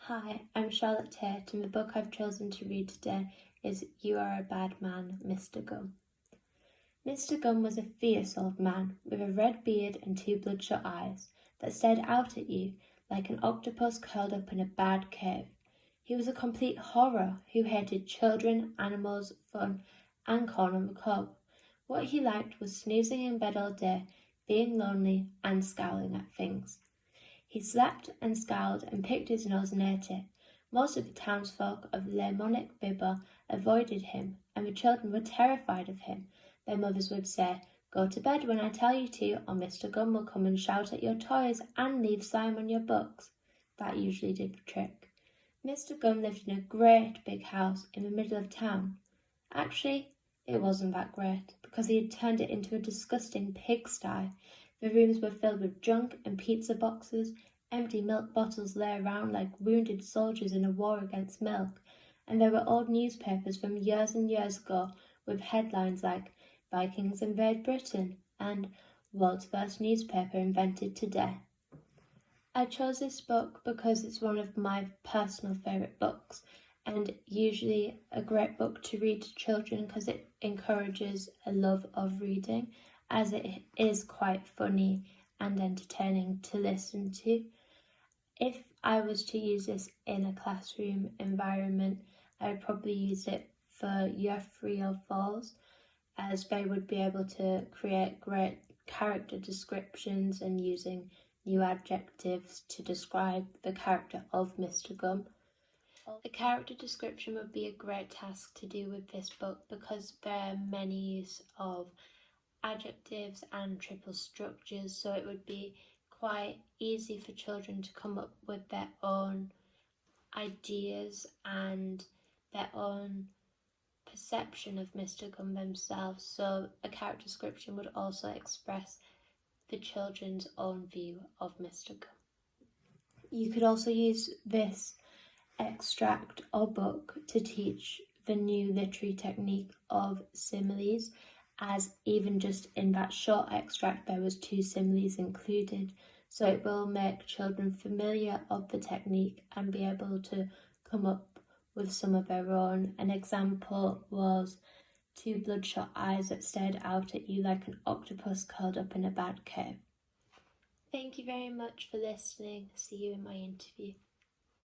Hi, I'm Charlotte Tate, and the book I've chosen to read today is You Are a Bad Man, Mr. Gum. Mr. Gum was a fierce old man with a red beard and two bloodshot eyes that stared out at you like an octopus curled up in a bad cave. He was a complete horror who hated children, animals, fun, and corn on the cob. What he liked was snoozing in bed all day, being lonely, and scowling at things. He slept and scowled and picked his nose and ate it. Most of the townsfolk of Lemonic Bibber avoided him, and the children were terrified of him. Their mothers would say, "Go to bed when I tell you to, or Mr. Gum will come and shout at your toys and leave slime on your books." That usually did the trick. Mr. Gum lived in a great big house in the middle of town. Actually, it wasn't that great, because he had turned it into a disgusting pigsty. The rooms were filled with junk and pizza boxes. Empty milk bottles lay around like wounded soldiers in a war against milk, and there were old newspapers from years and years ago with headlines like "Vikings Invade Britain" and "World's First Newspaper Invented Today." I chose this book because it's one of my personal favourite books, and usually a great book to read to children because it encourages a love of reading, as it is quite funny and entertaining to listen to. If I was to use this in a classroom environment, I would probably use it for year 3 or 4s, as they would be able to create great character descriptions and using new adjectives to describe the character of Mr. Gum. A character description would be a great task to do with this book because there are many use of adjectives and triple structures, so it would be quite easy for children to come up with their own ideas and their own perception of Mr. Gum themselves. So a character description would also express the children's own view of Mr. Gum. You could also use this extract or book to teach the new literary technique of similes, as even just in that short extract there was 2 similes included, so it will make children familiar of the technique and be able to come up with some of their own. An example was 2 bloodshot eyes that stared out at you like an octopus curled up in a bad cave. Thank you very much for listening. See you in my interview.